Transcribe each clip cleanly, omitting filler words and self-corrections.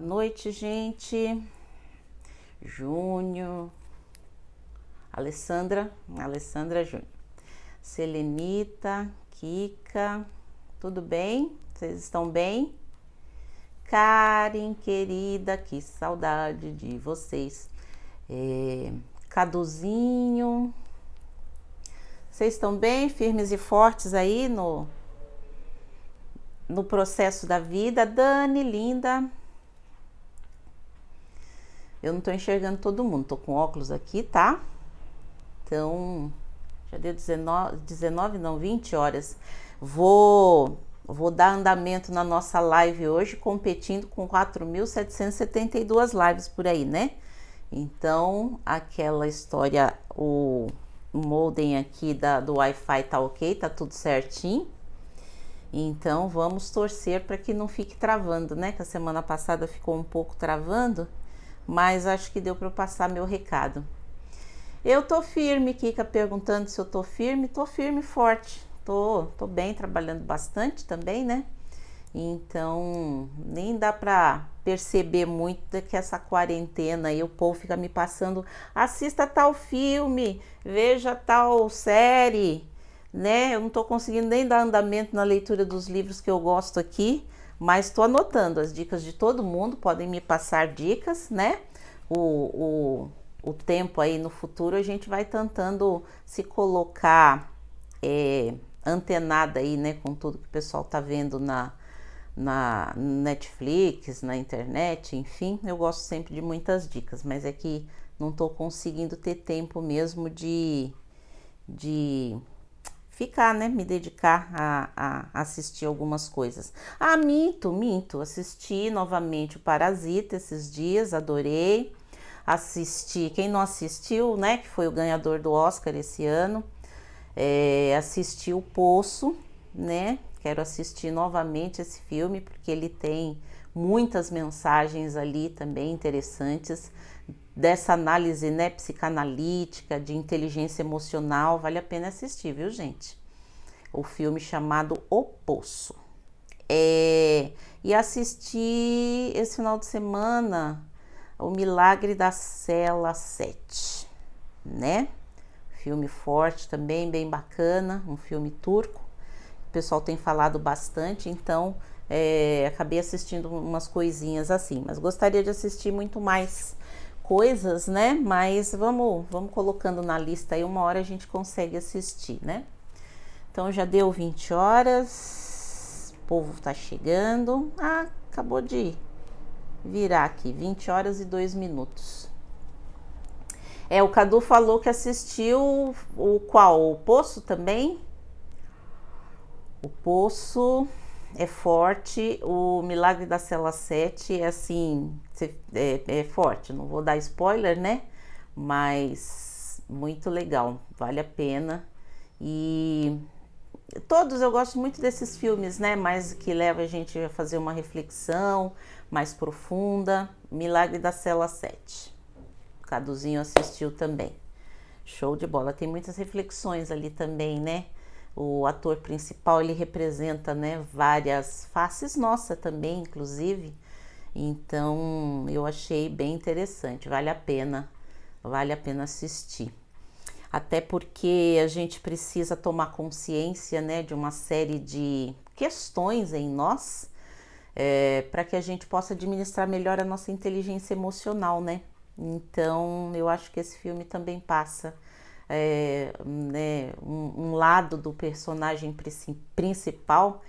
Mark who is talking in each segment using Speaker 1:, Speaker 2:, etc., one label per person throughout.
Speaker 1: noite, gente. Júnior, Alessandra Júnior, Selenita, Kika, tudo bem? Vocês estão bem? Karen, querida, que saudade de vocês. Caduzinho, vocês estão bem? Firmes e fortes aí no processo da vida? Dani, linda. Eu não tô enxergando todo mundo, tô com óculos aqui, tá? Então, já deu 19 não, 20 horas. Vou dar andamento na nossa live hoje, competindo com 4.772 lives por aí, né? Então, aquela história, o modem aqui do Wi-Fi tá ok, tá tudo certinho. Então, vamos torcer para que não fique travando, né? Que a semana passada ficou um pouco travando, mas acho que deu para eu passar meu recado. Eu tô firme, Kika perguntando se eu tô firme e forte. Tô bem, trabalhando bastante também, né? Então, nem dá pra perceber muito que essa quarentena aí o povo fica me passando, assista tal filme, veja tal série, né? Eu não tô conseguindo nem dar andamento na leitura dos livros que eu gosto aqui, mas tô anotando as dicas de todo mundo, podem me passar dicas, né? O tempo aí no futuro a gente vai tentando se colocar antenada aí, né, com tudo que o pessoal tá vendo na Netflix, na internet, enfim, eu gosto sempre de muitas dicas, mas é que não tô conseguindo ter tempo mesmo de ficar, né, me dedicar a assistir algumas coisas. Minto, assisti novamente o Parasita esses dias, adorei. Assisti, quem não assistiu, né, que foi o ganhador do Oscar esse ano, assisti o Poço, né, quero assistir novamente esse filme, porque ele tem muitas mensagens ali também interessantes, dessa análise, né, psicanalítica, de inteligência emocional, vale a pena assistir, viu, gente? O filme chamado O Poço. E assisti esse final de semana O Milagre da Cela 7, né? Filme forte também, bem bacana, um filme turco. O pessoal tem falado bastante, então acabei assistindo umas coisinhas assim, mas gostaria de assistir muito mais coisas, né? Mas vamos colocando na lista aí, uma hora a gente consegue assistir, né? Então já deu 20 horas, o povo tá chegando. Acabou de virar aqui, 20 horas e 2 minutos. O Cadu falou que assistiu o qual? O Poço também? O Poço é forte, o Milagre da Cela 7 é assim, é forte, não vou dar spoiler, né? Mas muito legal, vale a pena. E todos, eu gosto muito desses filmes, né? Mas que leva a gente a fazer uma reflexão mais profunda. Milagre da Cela 7. O Caduzinho assistiu também. Show de bola. Tem muitas reflexões ali também, né? O ator principal, ele representa, né, várias faces nossa também, inclusive. Então, eu achei bem interessante. Vale a pena assistir. Até porque a gente precisa tomar consciência, né, de uma série de questões em nós, para que a gente possa administrar melhor a nossa inteligência emocional, né? Então, eu acho que esse filme também passa né, um lado do personagem principal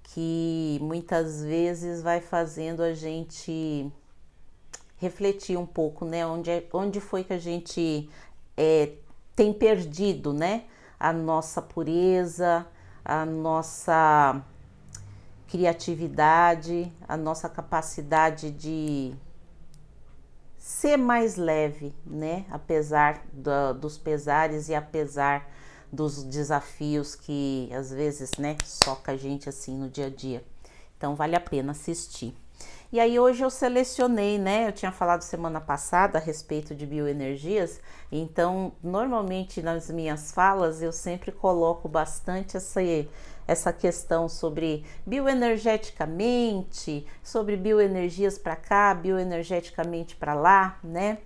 Speaker 1: que muitas vezes vai fazendo a gente refletir um pouco, né? Onde foi que a gente tem perdido, né? A nossa pureza, a nossa criatividade, a nossa capacidade de ser mais leve, né? Apesar dos pesares e apesar dos desafios que às vezes, né, soca a gente assim no dia a dia. Então vale a pena assistir. E aí hoje eu selecionei, né? Eu tinha falado semana passada a respeito de bioenergias, então normalmente nas minhas falas eu sempre coloco bastante essa questão sobre bioenergeticamente, sobre bioenergias para cá, bioenergeticamente para lá, né?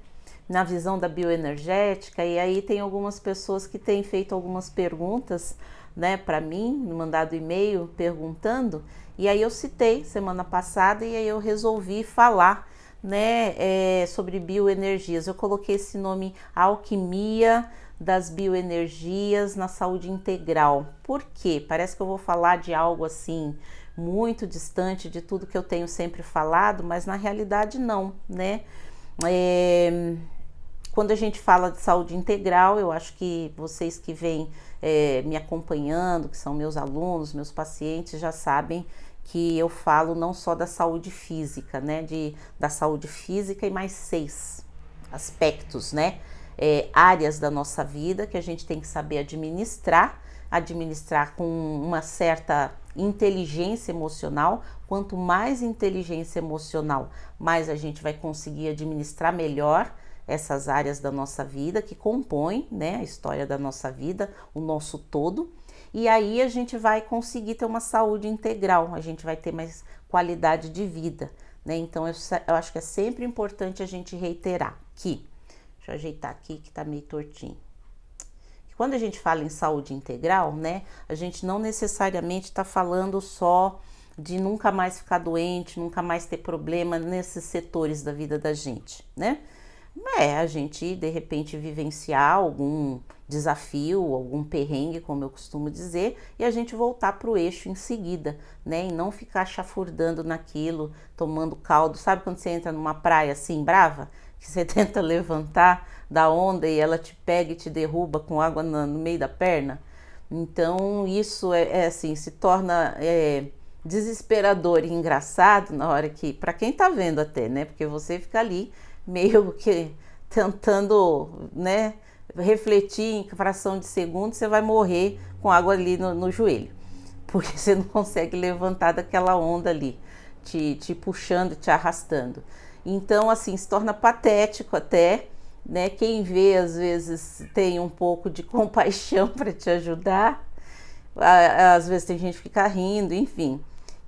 Speaker 1: Na visão da bioenergética, e aí tem algumas pessoas que têm feito algumas perguntas, né, para mim, me mandado e-mail perguntando, e aí eu citei semana passada e aí eu resolvi falar, né, sobre bioenergias. Eu coloquei esse nome Alquimia das Bioenergias na Saúde Integral. Por quê? Parece que eu vou falar de algo assim muito distante de tudo que eu tenho sempre falado, mas na realidade não, né? Quando a gente fala de saúde integral, eu acho que vocês que vêm me acompanhando, que são meus alunos, meus pacientes, já sabem que eu falo não só da saúde física, né? Da saúde física e mais 6 aspectos, né? Áreas da nossa vida que a gente tem que saber administrar com uma certa inteligência emocional. Quanto mais inteligência emocional, mais a gente vai conseguir administrar melhor essas áreas da nossa vida que compõem, né, a história da nossa vida, o nosso todo. E aí a gente vai conseguir ter uma saúde integral, a gente vai ter mais qualidade de vida, né? Então eu acho que é sempre importante a gente reiterar que, deixa eu ajeitar aqui que tá meio tortinho. Quando a gente fala em saúde integral, né, a gente não necessariamente está falando só de nunca mais ficar doente, nunca mais ter problema nesses setores da vida da gente, né? A gente de repente vivenciar algum desafio, algum perrengue, como eu costumo dizer, e a gente voltar para o eixo em seguida, né? E não ficar chafurdando naquilo, tomando caldo. Sabe quando você entra numa praia assim brava, que você tenta levantar da onda e ela te pega e te derruba com água no meio da perna? Então isso assim, se torna desesperador e engraçado na hora que, para quem tá vendo até, né? Porque você fica ali meio que tentando, né, refletir em fração de segundo, você vai morrer com água ali no joelho, porque você não consegue levantar daquela onda ali, te puxando, te arrastando. Então, assim, se torna patético até, né? Quem vê, às vezes, tem um pouco de compaixão para te ajudar, às vezes tem gente que fica rindo, enfim.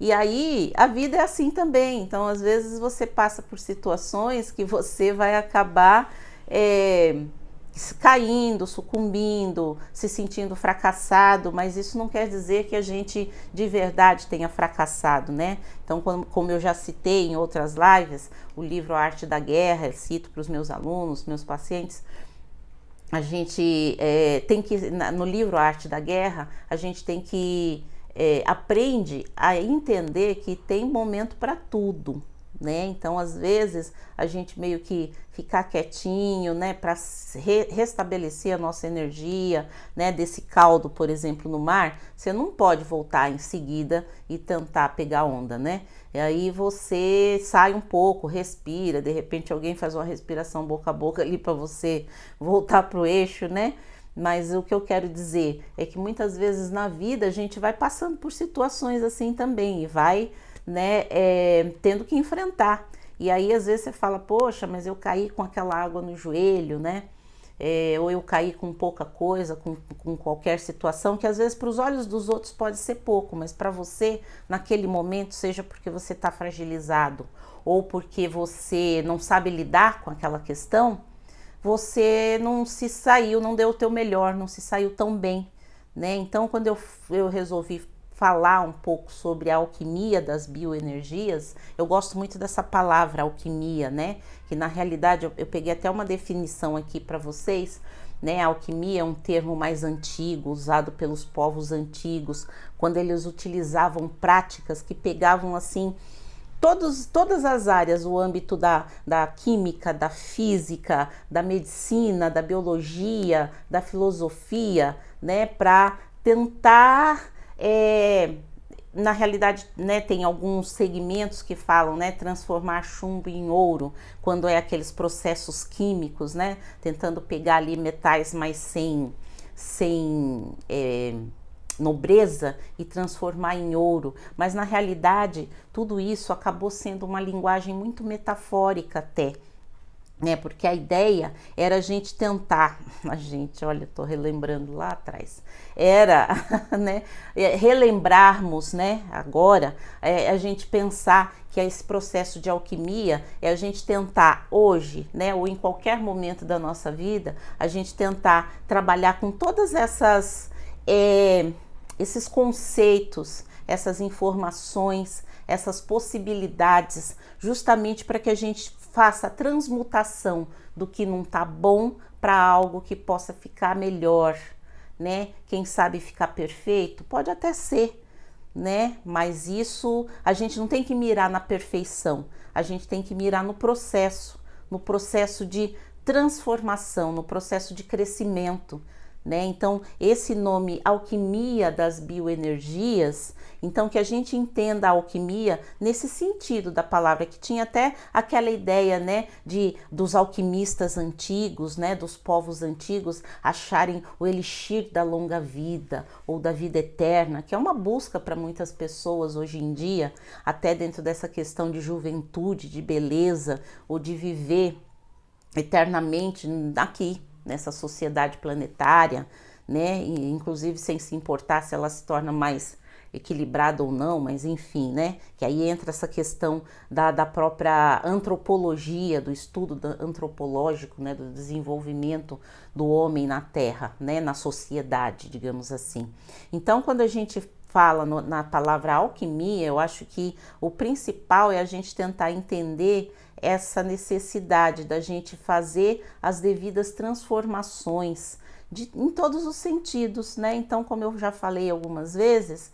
Speaker 1: E aí, a vida é assim também. Então, às vezes, você passa por situações que você vai acabar caindo, sucumbindo, se sentindo fracassado, mas isso não quer dizer que a gente de verdade tenha fracassado, né? Então, como eu já citei em outras lives, o livro A Arte da Guerra, eu cito para os meus alunos, meus pacientes, a gente tem que, no livro A Arte da Guerra, a gente tem que aprende a entender que tem momento para tudo, né? Então, às vezes, a gente meio que ficar quietinho, né, para restabelecer a nossa energia, né, desse caldo, por exemplo, no mar, você não pode voltar em seguida e tentar pegar onda, né? E aí você sai um pouco, respira, de repente alguém faz uma respiração boca a boca ali para você voltar pro eixo, né? Mas o que eu quero dizer é que muitas vezes na vida a gente vai passando por situações assim também e vai, né, tendo que enfrentar. E aí às vezes você fala, poxa, mas eu caí com aquela água no joelho, né? Ou eu caí com pouca coisa, com qualquer situação, que às vezes para os olhos dos outros pode ser pouco, mas para você, naquele momento, seja porque você está fragilizado ou porque você não sabe lidar com aquela questão, você não se saiu, não deu o teu melhor, não se saiu tão bem, né? Então, quando eu resolvi falar um pouco sobre a alquimia das bioenergias, eu gosto muito dessa palavra alquimia, né? Que na realidade eu peguei até uma definição aqui para vocês, né? A alquimia é um termo mais antigo, usado pelos povos antigos, quando eles utilizavam práticas que pegavam assim todas as áreas, o âmbito da química, da física, da medicina, da biologia, da filosofia, né, para tentar, na realidade, né, tem alguns segmentos que falam, né, transformar chumbo em ouro, quando é aqueles processos químicos, né, tentando pegar ali metais mais sem nobreza e transformar em ouro, mas na realidade tudo isso acabou sendo uma linguagem muito metafórica até, né? Porque a ideia era a gente tentar, a gente, olha, tô relembrando lá atrás, era, né, relembrarmos, né, agora, a gente pensar que esse processo de alquimia é a gente tentar hoje, né, ou em qualquer momento da nossa vida, a gente tentar trabalhar com todas esses conceitos, essas informações, essas possibilidades, justamente para que a gente faça a transmutação do que não tá bom para algo que possa ficar melhor, né? Quem sabe ficar perfeito? Pode até ser, né? Mas isso a gente não tem que mirar na perfeição, a gente tem que mirar no processo de transformação, no processo de crescimento, né? Então, esse nome alquimia das bioenergias, então que a gente entenda a alquimia nesse sentido da palavra, que tinha até aquela ideia, né, dos alquimistas antigos, né, dos povos antigos acharem o elixir da longa vida ou da vida eterna, que é uma busca para muitas pessoas hoje em dia, até dentro dessa questão de juventude, de beleza ou de viver eternamente aqui nessa sociedade planetária, né? E, inclusive sem se importar se ela se torna mais equilibrada ou não, mas enfim, né? Que aí entra essa questão da própria antropologia, do estudo antropológico, né? Do desenvolvimento do homem na Terra, né? Na sociedade, digamos assim. Então, quando a gente fala na palavra alquimia, eu acho que o principal é a gente tentar entender essa necessidade da gente fazer as devidas transformações em todos os sentidos, né? Então, como eu já falei algumas vezes,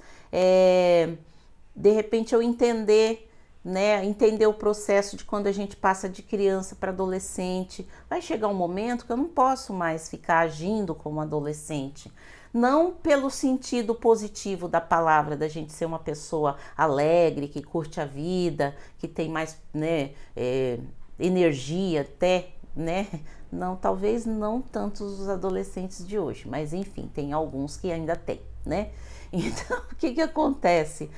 Speaker 1: de repente eu entender, né? Entender o processo de quando a gente passa de criança para adolescente. Vai chegar um momento que eu não posso mais ficar agindo como adolescente. Não pelo sentido positivo da palavra, da gente ser uma pessoa alegre, que curte a vida, que tem mais, né, energia até, né? Não, talvez não tantos os adolescentes de hoje, mas enfim, tem alguns que ainda tem, né? Então, o que acontece?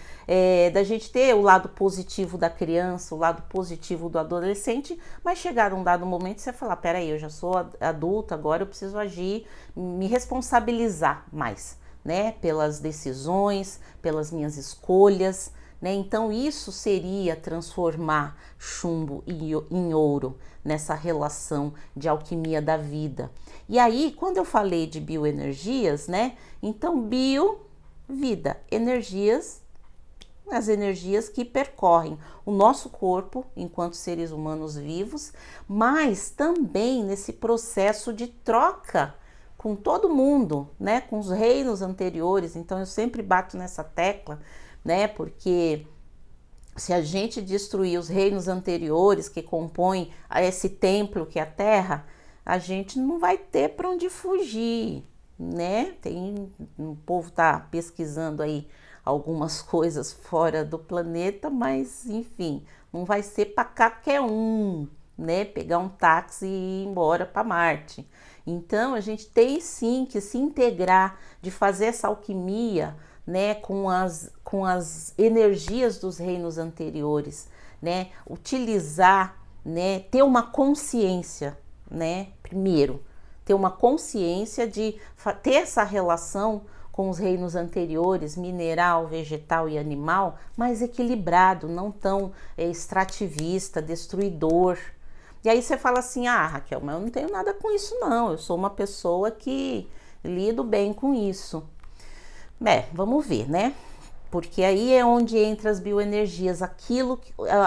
Speaker 1: Da gente ter o lado positivo da criança, o lado positivo do adolescente, mas chegar um dado momento você falar, peraí, eu já sou adulta, agora eu preciso agir, me responsabilizar mais, né? Pelas decisões, pelas minhas escolhas, né? Então, isso seria transformar chumbo em ouro nessa relação de alquimia da vida. E aí, quando eu falei de bioenergias, né? Então, vida, energias, as energias que percorrem o nosso corpo enquanto seres humanos vivos, mas também nesse processo de troca com todo mundo, né, com os reinos anteriores. Então eu sempre bato nessa tecla, né, porque se a gente destruir os reinos anteriores que compõem esse templo que é a Terra, a gente não vai ter para onde fugir, né? O povo tá pesquisando aí algumas coisas fora do planeta, mas enfim, não vai ser para qualquer um, né? Pegar um táxi e ir embora para Marte. Então a gente tem sim que se integrar, de fazer essa alquimia, né? Com as energias dos reinos anteriores, né? Utilizar, né? Ter uma consciência, né? Primeiro ter uma consciência de ter essa relação com os reinos anteriores, mineral, vegetal e animal, mais equilibrado, não tão extrativista, destruidor. E aí você fala assim, Raquel, mas eu não tenho nada com isso não, eu sou uma pessoa que lido bem com isso. Vamos ver, né? Porque aí é onde entra as bioenergias,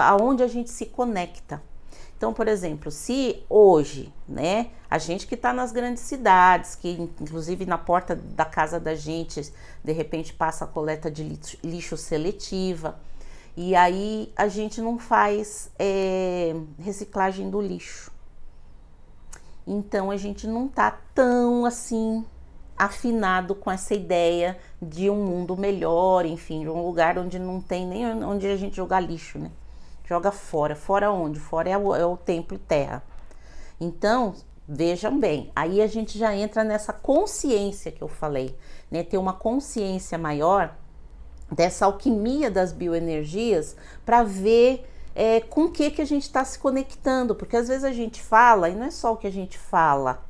Speaker 1: aonde a gente se conecta. Então, por exemplo, se hoje, né, a gente que está nas grandes cidades, que inclusive na porta da casa da gente, de repente passa a coleta de lixo seletiva, e aí a gente não faz reciclagem do lixo. Então, a gente não está tão assim afinado com essa ideia de um mundo melhor, enfim, de um lugar onde não tem nem onde a gente jogar lixo, né? Joga fora. Fora onde? Fora é o templo terra. Então, Vejam bem, aí a gente já entra nessa consciência que eu falei, né? Ter uma consciência maior dessa alquimia das bioenergias para ver com o que a gente está se conectando, porque às vezes a gente fala e não é só o que a gente fala,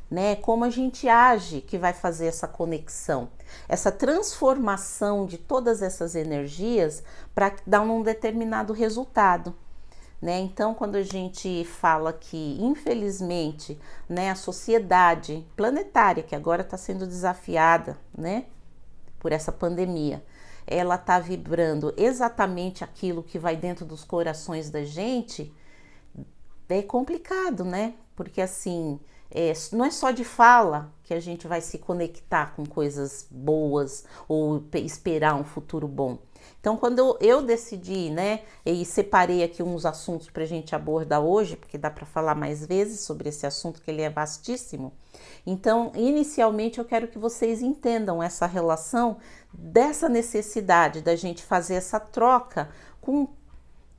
Speaker 1: né? Como a gente age que vai fazer essa conexão, essa transformação de todas essas energias para dar um determinado resultado. Né? Então, quando a gente fala que, infelizmente, né, a sociedade planetária, que agora está sendo desafiada, né, por essa pandemia, ela está vibrando exatamente aquilo que vai dentro dos corações da gente, é complicado, né? Porque assim, não é só de fala que a gente vai se conectar com coisas boas ou esperar um futuro bom. Então, quando eu decidi, né, e separei aqui uns assuntos para a gente abordar hoje, porque dá para falar mais vezes sobre esse assunto, que ele é vastíssimo. Então, inicialmente, eu quero que vocês entendam essa relação dessa necessidade da gente fazer essa troca com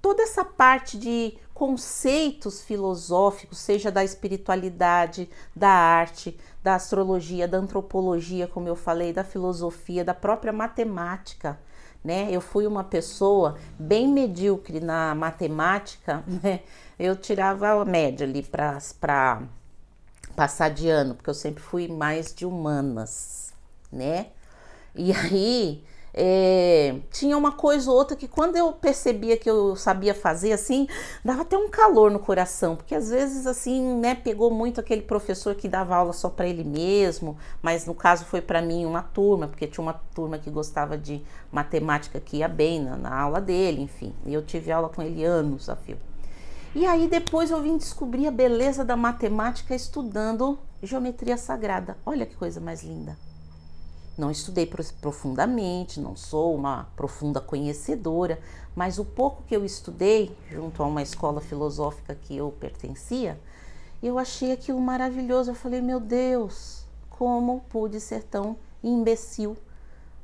Speaker 1: toda essa parte de conceitos filosóficos, seja da espiritualidade, da arte, da astrologia, da antropologia, como eu falei, da filosofia, da própria matemática. Né? Eu fui uma pessoa bem medíocre na matemática, né? Eu tirava a média ali para passar de ano, porque eu sempre fui mais de humanas, né? E aí tinha uma coisa ou outra que quando eu percebia que eu sabia fazer assim, dava até um calor no coração, porque às vezes assim, né, pegou muito aquele professor que dava aula só para ele mesmo, mas no caso foi para mim uma turma, porque tinha uma turma que gostava de matemática que ia bem na aula dele, enfim, e eu tive aula com ele anos a fio. E aí depois eu vim descobrir a beleza da matemática estudando geometria sagrada. Olha que coisa mais linda. Não estudei profundamente, não sou uma profunda conhecedora, mas o pouco que eu estudei, junto a uma escola filosófica que eu pertencia, eu achei aquilo maravilhoso. Eu falei, meu Deus, como pude ser tão imbecil,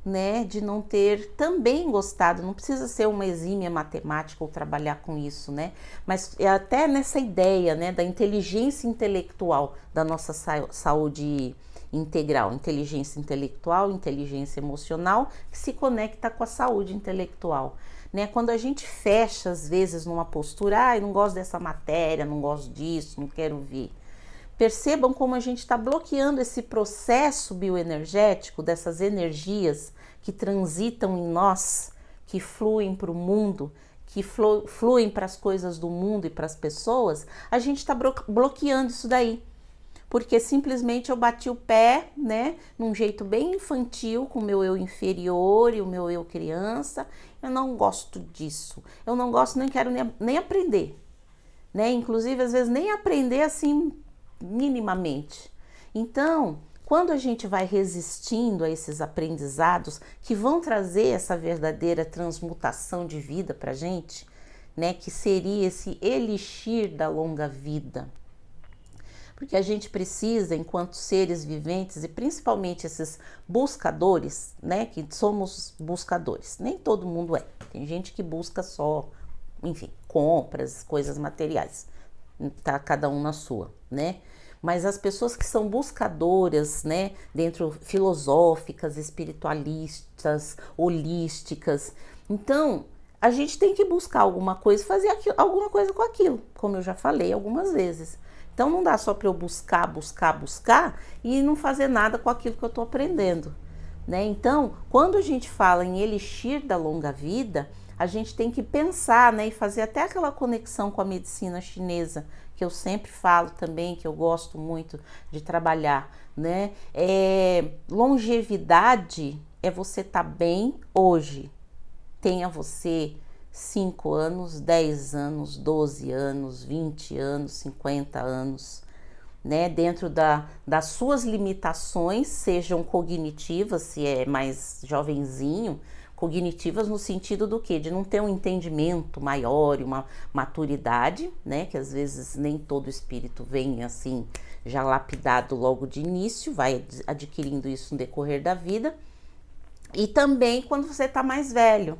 Speaker 1: né, de não ter também gostado. Não precisa ser uma exímia matemática ou trabalhar com isso, né, mas é até nessa ideia, né, da inteligência intelectual, da nossa saúde integral, inteligência intelectual, inteligência emocional, que se conecta com a saúde intelectual, né? Quando a gente fecha às vezes numa postura, não gosto dessa matéria, não gosto disso, não quero ver. Percebam como a gente está bloqueando esse processo bioenergético dessas energias que transitam em nós, que fluem para o mundo, que fluem para as coisas do mundo e para as pessoas. A gente está bloqueando isso daí. Porque simplesmente eu bati o pé, né, num jeito bem infantil, com o meu eu inferior e o meu eu criança. Eu não gosto disso, eu não gosto, nem quero nem aprender, né, inclusive às vezes nem aprender assim minimamente. Então, quando a gente vai resistindo a esses aprendizados que vão trazer essa verdadeira transmutação de vida pra gente, né, que seria esse elixir da longa vida, porque a gente precisa, enquanto seres viventes, e principalmente esses buscadores, né, que somos buscadores, nem todo mundo é, tem gente que busca só, enfim, compras, coisas materiais, tá cada um na sua, né, mas as pessoas que são buscadoras, né, dentro filosóficas, espiritualistas, holísticas, então a gente tem que buscar alguma coisa, fazer alguma coisa com aquilo, como eu já falei algumas vezes. Então não dá só para eu buscar e não fazer nada com aquilo que eu estou aprendendo, né? Então, quando a gente fala em elixir da longa vida, a gente tem que pensar, né, e fazer até aquela conexão com a medicina chinesa, que eu sempre falo também, que eu gosto muito de trabalhar, né? Longevidade é você estar bem hoje. Tenha você 5 anos, 10 anos, 12 anos, 20 anos, 50 anos, né? Dentro das suas limitações, sejam cognitivas, se é mais jovenzinho, cognitivas no sentido do quê? De não ter um entendimento maior, uma maturidade, né? Que às vezes nem todo espírito vem assim, já lapidado logo de início, vai adquirindo isso no decorrer da vida. E também quando você está mais velho,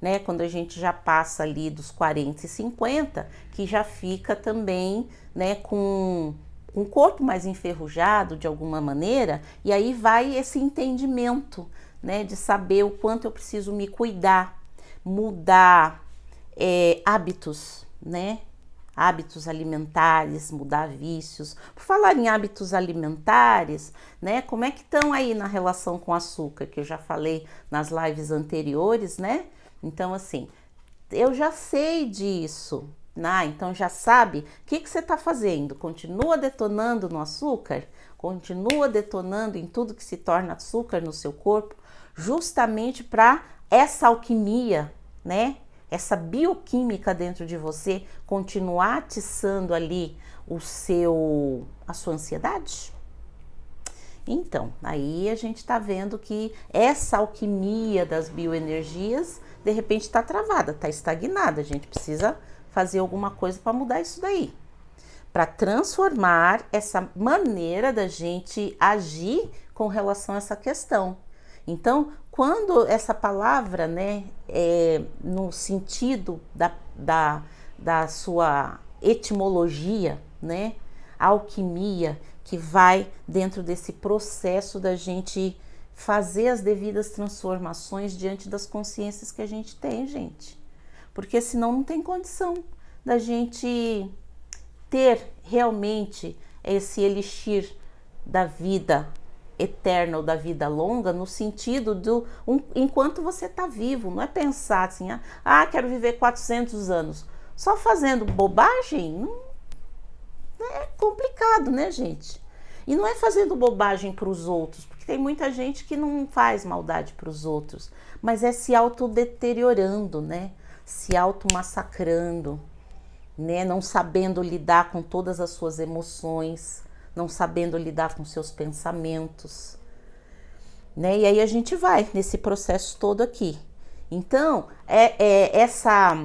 Speaker 1: né, quando a gente já passa ali dos 40 e 50, que já fica também, né, com um corpo mais enferrujado de alguma maneira, e aí vai esse entendimento, né, de saber o quanto eu preciso me cuidar, mudar hábitos, né, hábitos alimentares, mudar vícios. Por falar em hábitos alimentares, né, como é que estão aí na relação com açúcar, que eu já falei nas lives anteriores, né? Então, assim, eu já sei disso, né? Então já sabe o que você está fazendo. Continua detonando no açúcar, continua detonando em tudo que se torna açúcar no seu corpo, justamente para essa alquimia, né? Essa bioquímica dentro de você continuar atiçando ali a sua ansiedade. Então, aí a gente está vendo que essa alquimia das bioenergias de repente está travada, está estagnada. A gente precisa fazer alguma coisa para mudar isso daí, para transformar essa maneira da gente agir com relação a essa questão. Então, quando essa palavra, né, no sentido da sua etimologia, né, alquimia, que vai dentro desse processo da gente fazer as devidas transformações diante das consciências que a gente tem, gente. Porque senão não tem condição da gente ter realmente esse elixir da vida eterna ou da vida longa, no sentido do enquanto você está vivo. Não é pensar assim, quero viver 400 anos. Só fazendo bobagem, é complicado, né, gente? E não é fazendo bobagem para os outros, porque tem muita gente que não faz maldade para os outros, mas é se autodeteriorando, né? Se automassacrando, né? Não sabendo lidar com todas as suas emoções, não sabendo lidar com seus pensamentos, né? E aí a gente vai nesse processo todo aqui. Então, essa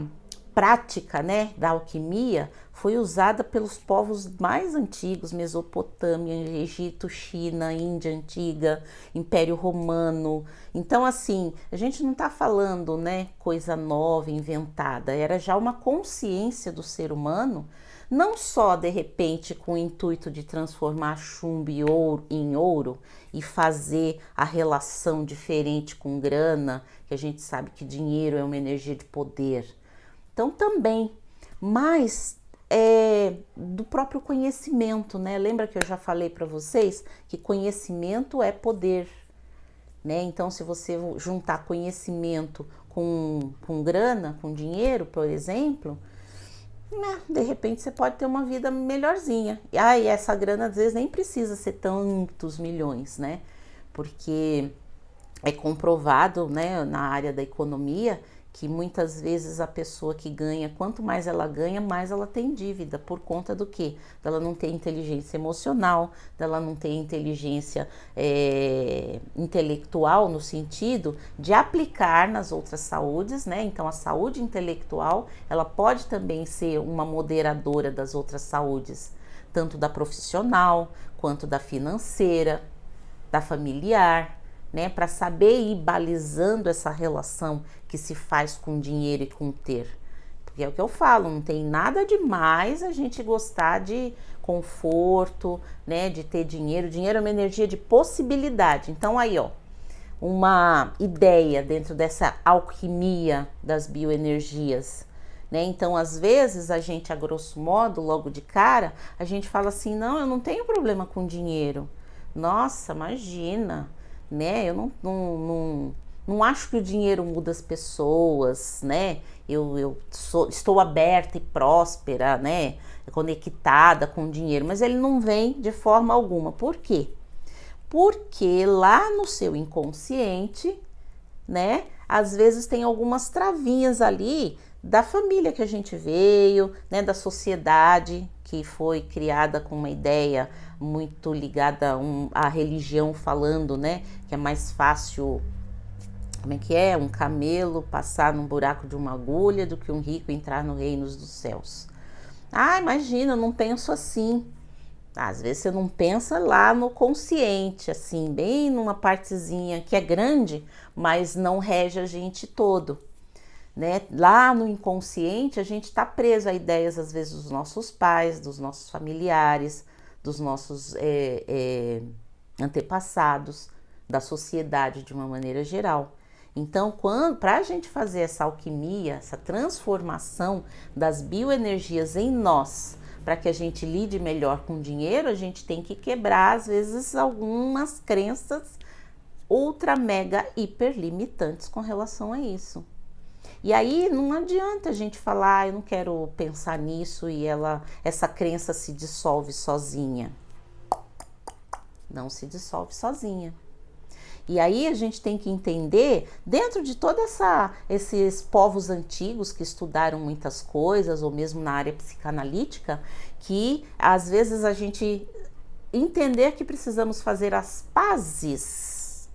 Speaker 1: prática, né, da alquimia foi usada pelos povos mais antigos, Mesopotâmia, Egito, China, Índia Antiga, Império Romano. Então, assim, a gente não está falando, né, coisa nova, inventada, era já uma consciência do ser humano, não só, de repente, com o intuito de transformar chumbo em ouro e fazer a relação diferente com grana, que a gente sabe que dinheiro é uma energia de poder. Então também, mas do próprio conhecimento, né? Lembra que eu já falei para vocês que conhecimento é poder, né? Então se você juntar conhecimento com grana, com dinheiro, por exemplo, de repente você pode ter uma vida melhorzinha. E essa grana às vezes nem precisa ser tantos milhões, né? Porque é comprovado, né, na área da economia, que muitas vezes a pessoa que ganha, quanto mais ela ganha, mais ela tem dívida. Por conta do quê? Dela não ter inteligência emocional, dela não ter inteligência intelectual, no sentido de aplicar nas outras saúdes, né? Então a saúde intelectual, ela pode também ser uma moderadora das outras saúdes, tanto da profissional, quanto da financeira, da familiar, né, para saber ir balizando essa relação que se faz com dinheiro e com ter. Porque é o que eu falo, não tem nada demais a gente gostar de conforto, né, de ter dinheiro. Dinheiro é uma energia de possibilidade. Então aí, ó, uma ideia dentro dessa alquimia das bioenergias, né? Então, às vezes, a gente, a grosso modo, logo de cara, a gente fala assim, não, eu não tenho problema com dinheiro. Nossa, imagina, né? Eu não acho que o dinheiro muda as pessoas, né? Estou aberta e próspera, né? Conectada com o dinheiro, mas ele não vem de forma alguma. Por quê? Porque lá no seu inconsciente, né? Às vezes tem algumas travinhas ali da família que a gente veio, né? Da sociedade que foi criada com uma ideia muito ligada à religião, falando, né, que é mais fácil, como é que é, um camelo passar num buraco de uma agulha do que um rico entrar no reino dos céus. Imagina, eu não penso assim. Às vezes você não pensa lá no consciente, assim, bem numa partezinha que é grande, mas não rege a gente todo, né? Lá no inconsciente a gente está preso a ideias, às vezes, dos nossos pais, dos nossos familiares, dos nossos antepassados, da sociedade de uma maneira geral. Então, para a gente fazer essa alquimia, essa transformação das bioenergias em nós, para que a gente lide melhor com o dinheiro, a gente tem que quebrar, às vezes, algumas crenças ultra, mega, hiper limitantes com relação a isso. E aí não adianta a gente falar, eu não quero pensar nisso e essa crença se dissolve sozinha. Não se dissolve sozinha. E aí a gente tem que entender, dentro de todos esses povos antigos que estudaram muitas coisas, ou mesmo na área psicanalítica, que às vezes a gente entender que precisamos fazer as pazes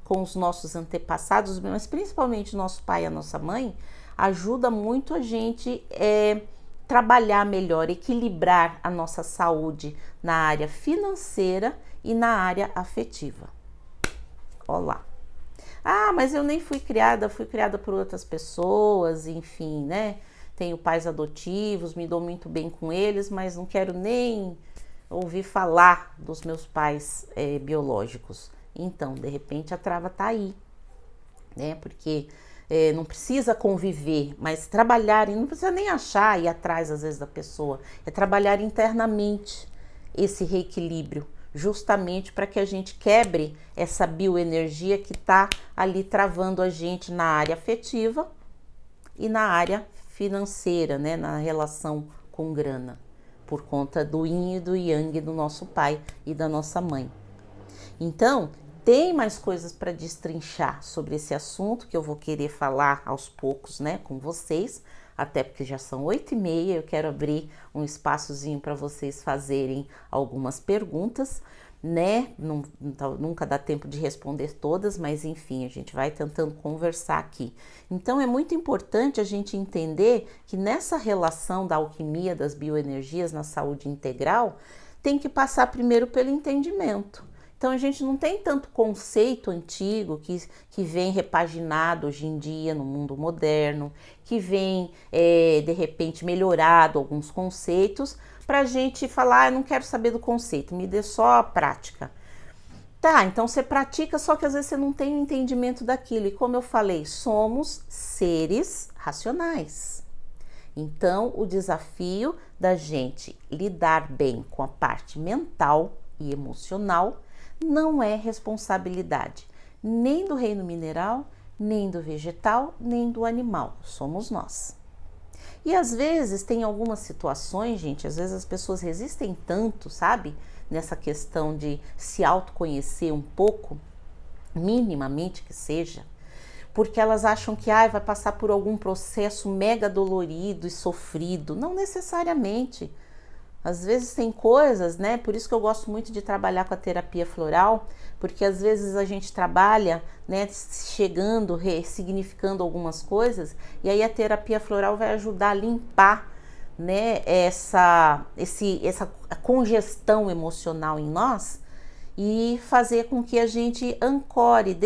Speaker 1: com os nossos antepassados, mas principalmente nosso pai e a nossa mãe, ajuda muito a gente trabalhar melhor, equilibrar a nossa saúde na área financeira e na área afetiva. Olá. Ah, mas eu nem fui criada por outras pessoas, enfim, né? Tenho pais adotivos, me dou muito bem com eles, mas não quero nem ouvir falar dos meus pais biológicos. Então, de repente, a trava tá aí, né? Porque não precisa conviver, mas trabalhar, e não precisa nem achar, ir atrás às vezes da pessoa, é trabalhar internamente esse reequilíbrio, justamente para que a gente quebre essa bioenergia que está ali travando a gente na área afetiva e na área financeira, né, na relação com grana, por conta do yin e do yang do nosso pai e da nossa mãe. Então, tem mais coisas para destrinchar sobre esse assunto que eu vou querer falar aos poucos, né, com vocês, até porque já são 8h30, eu quero abrir um espaçozinho para vocês fazerem algumas perguntas, né? Nunca dá tempo de responder todas, mas enfim, a gente vai tentando conversar aqui. Então, é muito importante a gente entender que nessa relação da alquimia das bioenergias na saúde integral, tem que passar primeiro pelo entendimento. Então, a gente não tem tanto conceito antigo que vem repaginado hoje em dia no mundo moderno, que vem, de repente, melhorado alguns conceitos, para a gente falar, eu não quero saber do conceito, me dê só a prática. Tá, então você pratica, só que às vezes você não tem entendimento daquilo. E como eu falei, somos seres racionais. Então, o desafio da gente lidar bem com a parte mental e emocional não é responsabilidade nem do reino mineral, nem do vegetal, nem do animal. Somos nós. E às vezes tem algumas situações, gente, às vezes as pessoas resistem tanto, sabe? Nessa questão de se autoconhecer um pouco, minimamente que seja, porque elas acham que vai passar por algum processo mega dolorido e sofrido. Não necessariamente. Às vezes tem coisas, né? Por isso que eu gosto muito de trabalhar com a terapia floral, porque às vezes a gente trabalha, né, chegando, ressignificando algumas coisas, e aí a terapia floral vai ajudar a limpar, né, essa congestão emocional em nós e fazer com que a gente ancore,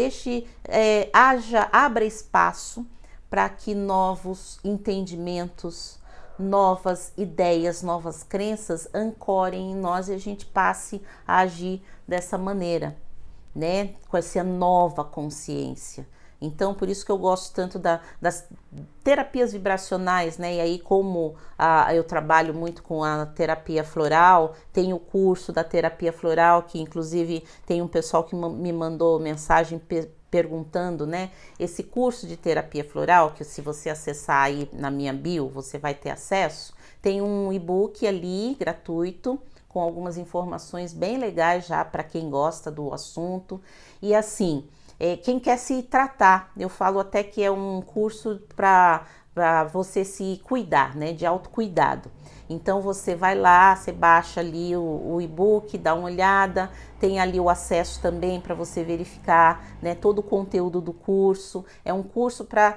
Speaker 1: abra espaço para que novos entendimentos, novas ideias, novas crenças ancorem em nós e a gente passe a agir dessa maneira, né? Com essa nova consciência. Então, por isso que eu gosto tanto das terapias vibracionais, né? E aí, como eu trabalho muito com a terapia floral, tem o curso da terapia floral, que inclusive tem um pessoal que me mandou mensagem perguntando, né? Esse curso de terapia floral, que se você acessar aí na minha bio, você vai ter acesso, tem um e-book ali, gratuito, com algumas informações bem legais já para quem gosta do assunto. E assim, quem quer se tratar, eu falo até que é um curso para você se cuidar, né? De autocuidado. Então você vai lá, você baixa ali o e-book, dá uma olhada, tem ali o acesso também para você verificar, né, todo o conteúdo do curso. É um curso para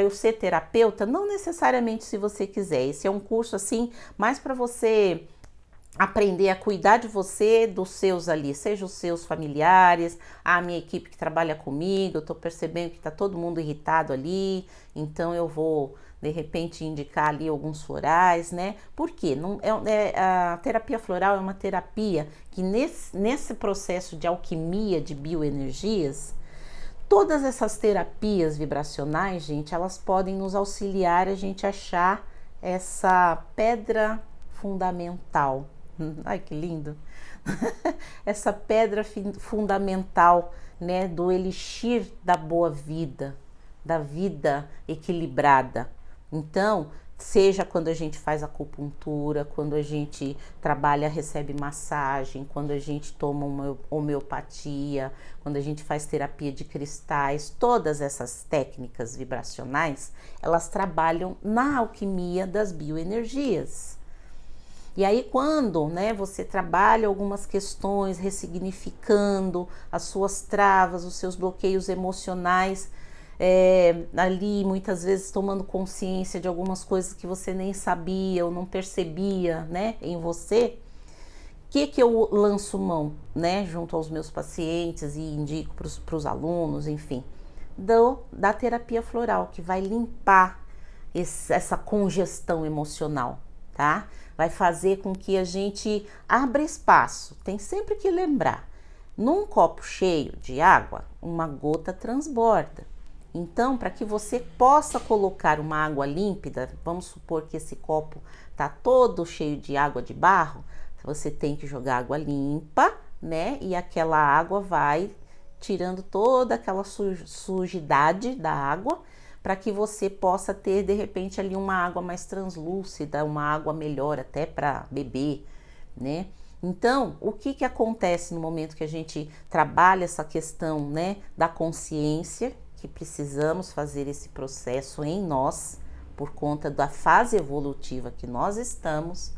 Speaker 1: eu ser terapeuta? Não necessariamente, se você quiser. Esse é um curso assim, mais para você aprender a cuidar de você, dos seus ali, seja os seus familiares, a minha equipe que trabalha comigo. Eu tô percebendo que tá todo mundo irritado ali, então eu vou de repente indicar ali alguns florais, né? Por quê? Não, a terapia floral é uma terapia que nesse processo de alquimia de bioenergias, todas essas terapias vibracionais, gente, elas podem nos auxiliar a gente achar essa pedra fundamental. Ai, que lindo! Essa pedra fundamental, né, do elixir da boa vida, da vida equilibrada. Então, seja quando a gente faz acupuntura, quando a gente trabalha, recebe massagem, quando a gente toma uma homeopatia, quando a gente faz terapia de cristais, todas essas técnicas vibracionais, elas trabalham na alquimia das bioenergias. E aí quando, né, você trabalha algumas questões, ressignificando as suas travas, os seus bloqueios emocionais, ali muitas vezes tomando consciência de algumas coisas que você nem sabia ou não percebia, né, em você, o que eu lanço mão, né, junto aos meus pacientes e indico para os alunos, enfim, da terapia floral, que vai limpar essa congestão emocional, tá? Vai fazer com que a gente abra espaço. Tem sempre que lembrar, num copo cheio de água, uma gota transborda. Então, para que você possa colocar uma água límpida, vamos supor que esse copo tá todo cheio de água de barro, você tem que jogar água limpa, né? E aquela água vai tirando toda aquela sujidade da água, para que você possa ter, de repente, ali uma água mais translúcida, uma água melhor até para beber, né? Então, o que acontece no momento que a gente trabalha essa questão, né, da consciência, que precisamos fazer esse processo em nós, por conta da fase evolutiva que nós estamos,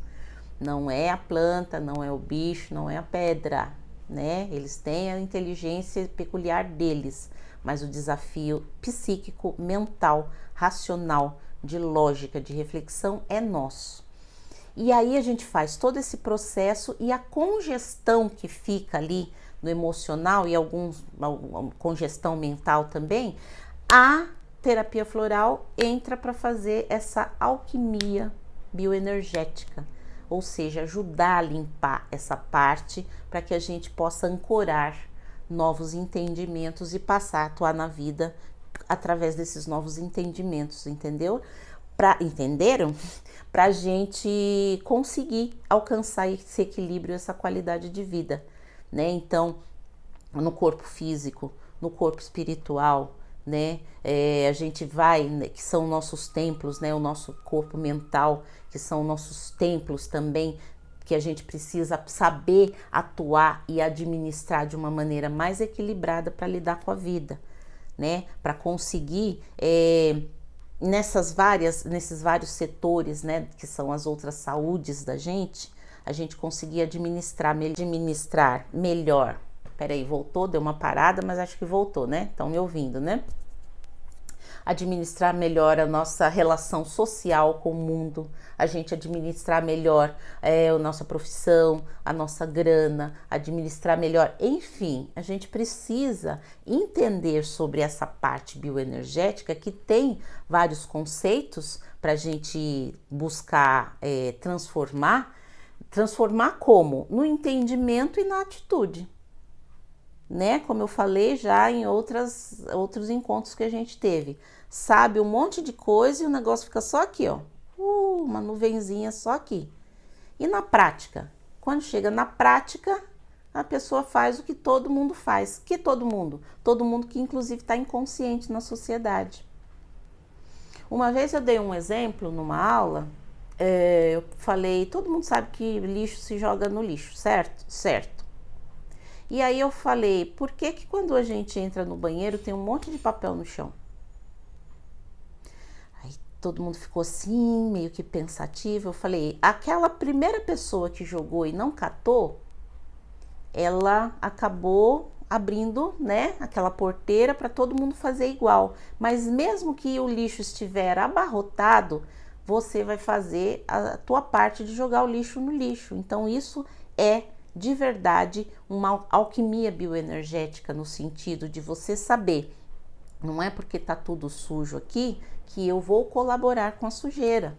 Speaker 1: não é a planta, não é o bicho, não é a pedra, né? Eles têm a inteligência peculiar deles, mas o desafio psíquico, mental, racional, de lógica, de reflexão é nosso. E aí a gente faz todo esse processo e a congestão que fica ali no emocional e alguma congestão mental também, a terapia floral entra para fazer essa alquimia bioenergética, ou seja, ajudar a limpar essa parte para que a gente possa ancorar novos entendimentos e passar a atuar na vida através desses novos entendimentos, entendeu? Entenderam? Para a gente conseguir alcançar esse equilíbrio, essa qualidade de vida, né? Então, no corpo físico, no corpo espiritual, né? A gente vai, né, que são nossos templos, né? O nosso corpo mental, que são nossos templos também, que a gente precisa saber atuar e administrar de uma maneira mais equilibrada para lidar com a vida, né? Para conseguir nesses vários setores, né, que são as outras saúdes da gente, a gente conseguir administrar melhor. Peraí, voltou, deu uma parada, mas acho que voltou, né? Estão me ouvindo, né? Administrar melhor a nossa relação social com o mundo, a gente administrar melhor a nossa profissão, a nossa grana, administrar melhor, enfim, a gente precisa entender sobre essa parte bioenergética que tem vários conceitos para a gente buscar transformar como? No entendimento e na atitude, né? Como eu falei já em outros encontros que a gente teve. Sabe um monte de coisa e o negócio fica só aqui, ó. Uma nuvenzinha só aqui. E na prática? Quando chega na prática, a pessoa faz o que todo mundo faz. Que todo mundo? Todo mundo que inclusive está inconsciente na sociedade. Uma vez eu dei um exemplo numa aula, eu falei, todo mundo sabe que lixo se joga no lixo, certo? Certo. E aí eu falei, por que quando a gente entra no banheiro tem um monte de papel no chão? Aí todo mundo ficou assim, meio que pensativo. Eu falei, aquela primeira pessoa que jogou e não catou, ela acabou abrindo, né, aquela porteira para todo mundo fazer igual. Mas mesmo que o lixo estiver abarrotado, você vai fazer a tua parte de jogar o lixo no lixo. Então isso é de verdade uma alquimia bioenergética, no sentido de você saber, não é porque tá tudo sujo aqui que eu vou colaborar com a sujeira.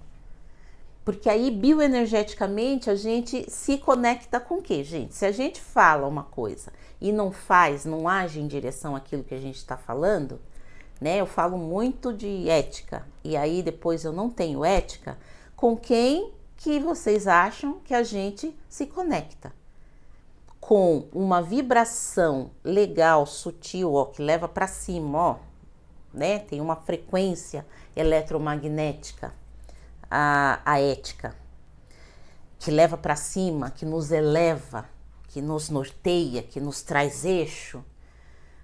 Speaker 1: Porque aí, bioenergeticamente, a gente se conecta com o quê, gente? Se a gente fala uma coisa e não faz, não age em direção àquilo que a gente está falando, né? Eu falo muito de ética e aí depois eu não tenho ética, com quem que vocês acham que a gente se conecta? Com uma vibração legal, sutil, ó, que leva para cima, ó, né? Tem uma frequência eletromagnética, a ética, que leva para cima, que nos eleva, que nos norteia, que nos traz eixo,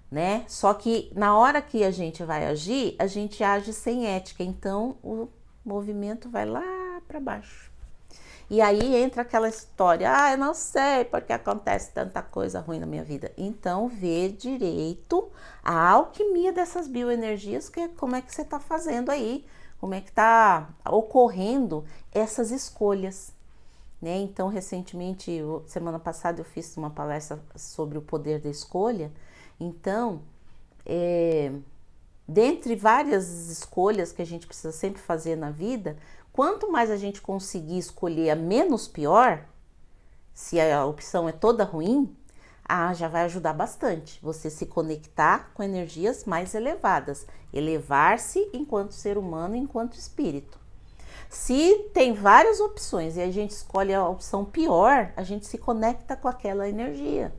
Speaker 1: né? Só que na hora que a gente vai agir, a gente age sem ética, então o movimento vai lá para baixo. E aí entra aquela história, eu não sei porque acontece tanta coisa ruim na minha vida. Então vê direito a alquimia dessas bioenergias, que como é que você está fazendo aí, como é que está ocorrendo essas escolhas, né? Então recentemente, semana passada eu fiz uma palestra sobre o poder da escolha. Então, dentre várias escolhas que a gente precisa sempre fazer na vida, quanto mais a gente conseguir escolher a menos pior, se a opção é toda ruim, já vai ajudar bastante você se conectar com energias mais elevadas, elevar-se enquanto ser humano, enquanto espírito. Se tem várias opções e a gente escolhe a opção pior, a gente se conecta com aquela energia.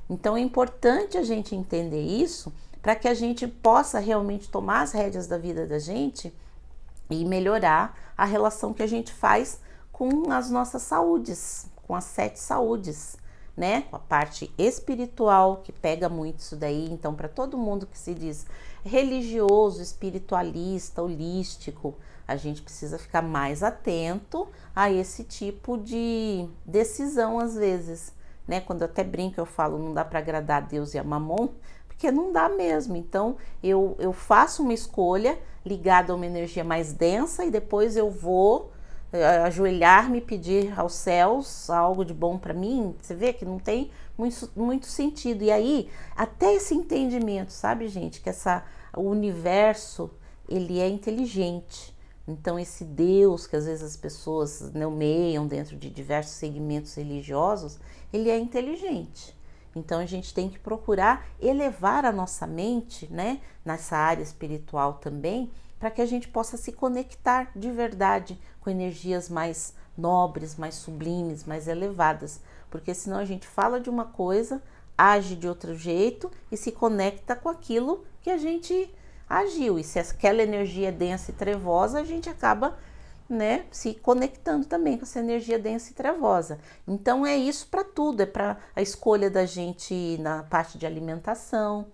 Speaker 1: Então é importante a gente entender isso para que a gente possa realmente tomar as rédeas da vida da gente e melhorar a relação que a gente faz com as nossas saúdes, com as 7 saúdes, né? Com a parte espiritual, que pega muito isso daí. Então, para todo mundo que se diz religioso, espiritualista, holístico, a gente precisa ficar mais atento a esse tipo de decisão às vezes, né? Quando eu até brinco, eu falo, não dá para agradar a Deus e a Mamon, porque não dá mesmo. Então, eu faço uma escolha ligada a uma energia mais densa e depois eu vou ajoelhar-me e pedir aos céus algo de bom para mim. Você vê que não tem muito sentido. E aí, até esse entendimento, sabe, gente, que o universo, ele é inteligente. Então, esse Deus que às vezes as pessoas nomeiam dentro de diversos segmentos religiosos, ele é inteligente. Então, a gente tem que procurar elevar a nossa mente, né, nessa área espiritual também, para que a gente possa se conectar de verdade com energias mais nobres, mais sublimes, mais elevadas. Porque senão a gente fala de uma coisa, age de outro jeito e se conecta com aquilo que a gente agiu. E se aquela energia é densa e trevosa, a gente acaba, né, se conectando também com essa energia densa e trevosa. Então é isso para tudo, é para a escolha da gente na parte de alimentação,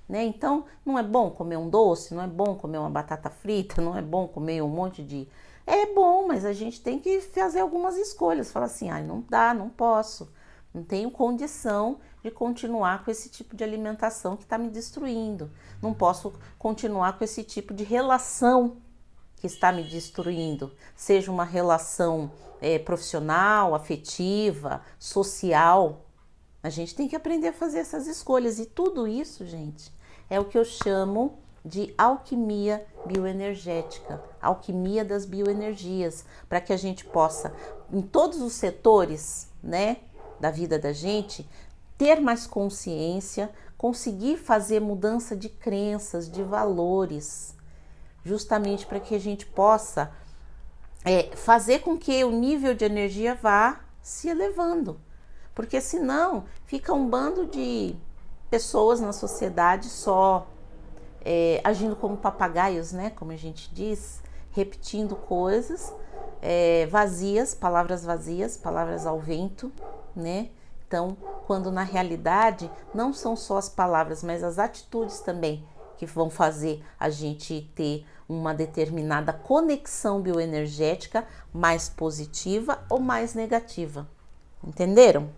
Speaker 1: né? Então não é bom comer um doce, não é bom comer uma batata frita, não é bom comer um monte de... É bom, mas a gente tem que fazer algumas escolhas, falar assim, não dá, não posso, não tenho condição de continuar com esse tipo de alimentação que está me destruindo, não posso continuar com esse tipo de relação que está me destruindo, seja uma relação profissional, afetiva, social. A gente tem que aprender a fazer essas escolhas e tudo isso, gente, é o que eu chamo de alquimia bioenergética, alquimia das bioenergias, para que a gente possa, em todos os setores, né, da vida da gente, ter mais consciência, conseguir fazer mudança de crenças, de valores, justamente para que a gente possa fazer com que o nível de energia vá se elevando. Porque senão fica um bando de pessoas na sociedade só agindo como papagaios, né? Como a gente diz, repetindo coisas vazias, palavras ao vento, né? Então, quando na realidade não são só as palavras, mas as atitudes também que vão fazer a gente ter uma determinada conexão bioenergética mais positiva ou mais negativa. Entenderam?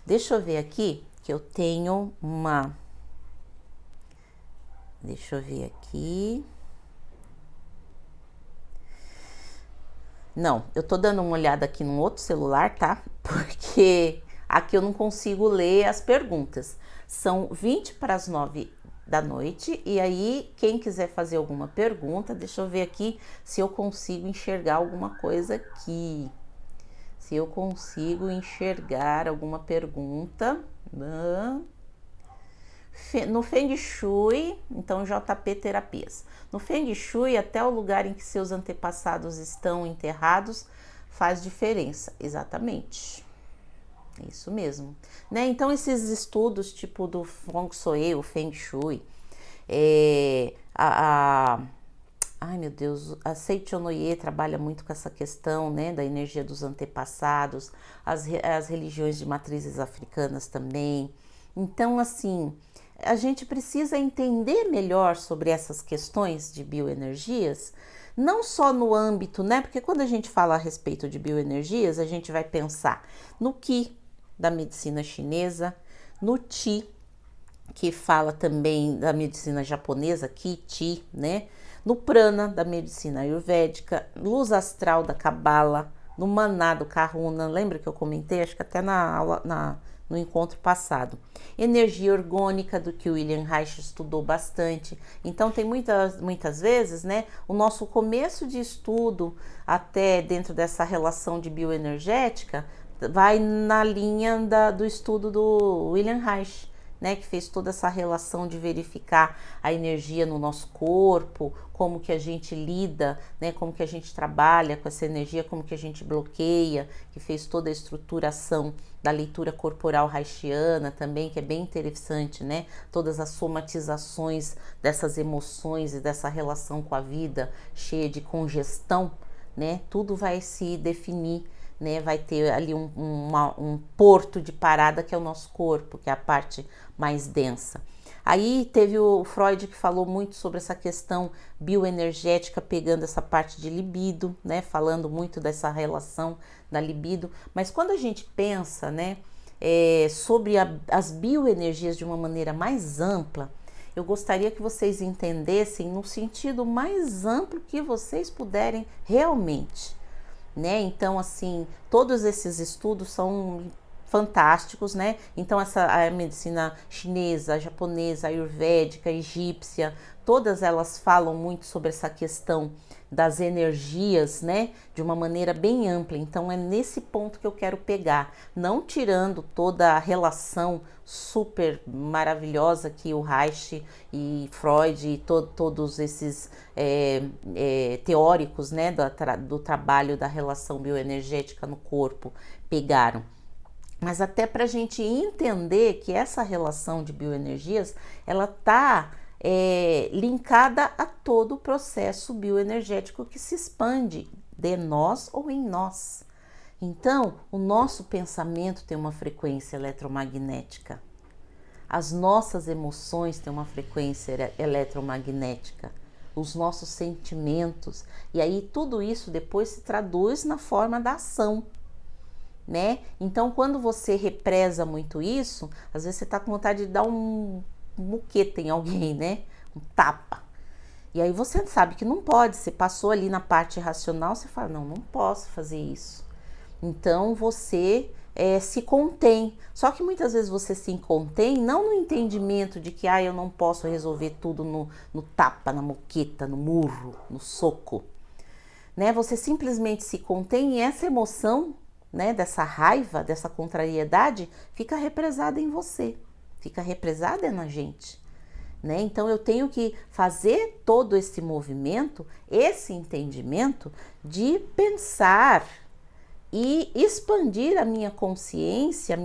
Speaker 1: Deixa eu ver aqui que eu tenho uma... Deixa eu ver aqui. Não, eu tô dando uma olhada aqui num outro celular, tá? Porque aqui eu não consigo ler as perguntas. São 20 para as 9 da noite. E aí, quem quiser fazer alguma pergunta, deixa eu ver aqui se eu consigo enxergar alguma coisa aqui. Se eu consigo enxergar alguma pergunta. No Feng Shui, então JP Terapias. No Feng Shui, até o lugar em que seus antepassados estão enterrados faz diferença. Exatamente. Isso mesmo, né? Então esses estudos tipo do Feng Shui, o Feng Shui, ai meu Deus, a Seicho Noye trabalha muito com essa questão, né, da energia dos antepassados, as religiões de matrizes africanas também. Então assim, a gente precisa entender melhor sobre essas questões de bioenergias, não só no âmbito, né? Porque quando a gente fala a respeito de bioenergias, a gente vai pensar no Qi da medicina chinesa, no Qi, que fala também da medicina japonesa, Qi, Qi, né? No Prana da medicina ayurvédica, luz astral da Cabala, no Maná do Kahuna, lembra que eu comentei? Acho que até na aula, no encontro passado. Energia orgânica, do que o William Reich estudou bastante. Então tem muitas vezes, né, o nosso começo de estudo até dentro dessa relação de bioenergética vai na linha do estudo do William Reich, né, que fez toda essa relação de verificar a energia no nosso corpo, como que a gente lida, né, como que a gente trabalha com essa energia, como que a gente bloqueia, que fez toda a estruturação da leitura corporal reichiana também, que é bem interessante, né, todas as somatizações dessas emoções e dessa relação com a vida cheia de congestão, né, tudo vai se definir, né, vai ter ali um porto de parada que é o nosso corpo, que é a parte mais densa. Aí teve o Freud que falou muito sobre essa questão bioenergética, pegando essa parte de libido, né, falando muito dessa relação da libido. Mas quando a gente pensa, né, sobre as bioenergias de uma maneira mais ampla, eu gostaria que vocês entendessem no sentido mais amplo que vocês puderem realmente, né? Então, assim, todos esses estudos são fantásticos, né? Então, a medicina chinesa, a japonesa, a ayurvédica, a egípcia, todas elas falam muito sobre essa questão das energias, né? De uma maneira bem ampla. Então, é nesse ponto que eu quero pegar, não tirando toda a relação super maravilhosa que o Reich e Freud e todos esses teóricos, né, do trabalho da relação bioenergética no corpo pegaram. Mas até para a gente entender que essa relação de bioenergias, ela está linkada a todo o processo bioenergético que se expande de nós ou em nós. Então, o nosso pensamento tem uma frequência eletromagnética. As nossas emoções têm uma frequência eletromagnética. Os nossos sentimentos. E aí tudo isso depois se traduz na forma da ação, né? Então, quando você represa muito isso, às vezes você tá com vontade de dar um muqueta em alguém, né? Um tapa. E aí você sabe que não pode. Você passou ali na parte racional, você fala, não posso fazer isso. Então, você se contém. Só que muitas vezes você se contém, não no entendimento de que eu não posso resolver tudo no tapa, na moqueta, no murro, no soco, né? Você simplesmente se contém e essa emoção, né, dessa raiva, dessa contrariedade, fica represada em você, fica represada na gente, né? Então eu tenho que fazer todo esse movimento, esse entendimento de pensar e expandir a minha consciência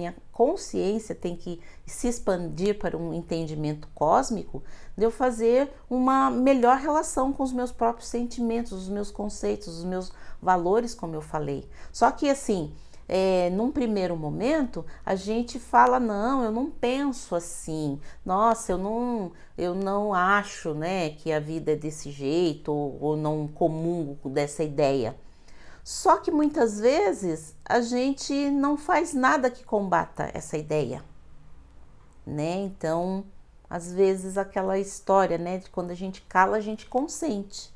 Speaker 1: tem que se expandir para um entendimento cósmico, de eu fazer uma melhor relação com os meus próprios sentimentos, os meus conceitos, os meus valores, como eu falei. Só que assim, num primeiro momento, a gente fala, não, eu não penso assim, nossa, eu não acho, né, que a vida é desse jeito, ou não comungo dessa ideia. Só que muitas vezes a gente não faz nada que combata essa ideia, né? Então, às vezes aquela história, né, de quando a gente cala, a gente consente.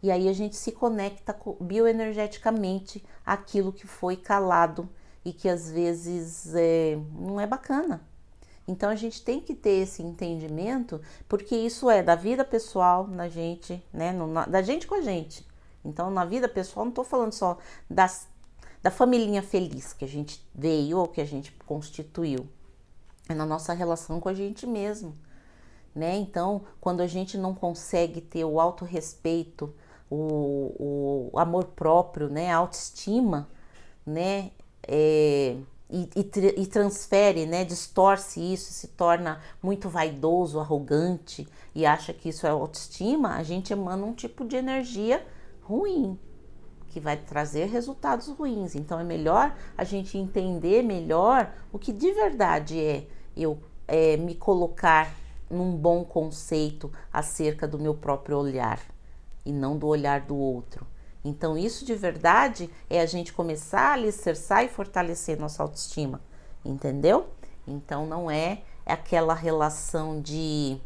Speaker 1: E aí a gente se conecta bioenergeticamente àquilo que foi calado e que às vezes não é bacana. Então a gente tem que ter esse entendimento, porque isso é da vida pessoal na gente, né? Da gente com a gente. Então, na vida pessoal, não estou falando só da familhinha feliz que a gente veio ou que a gente constituiu. É na nossa relação com a gente mesmo, né? Então, quando a gente não consegue ter o autorrespeito, o amor próprio, né? A autoestima, né? E transfere, né? Distorce isso, se torna muito vaidoso, arrogante e acha que isso é autoestima, a gente emana um tipo de energia ruim, que vai trazer resultados ruins. Então é melhor a gente entender melhor o que de verdade eu me colocar num bom conceito acerca do meu próprio olhar e não do olhar do outro. Então isso de verdade é a gente começar a alicerçar e fortalecer nossa autoestima, entendeu? Então não é aquela relação de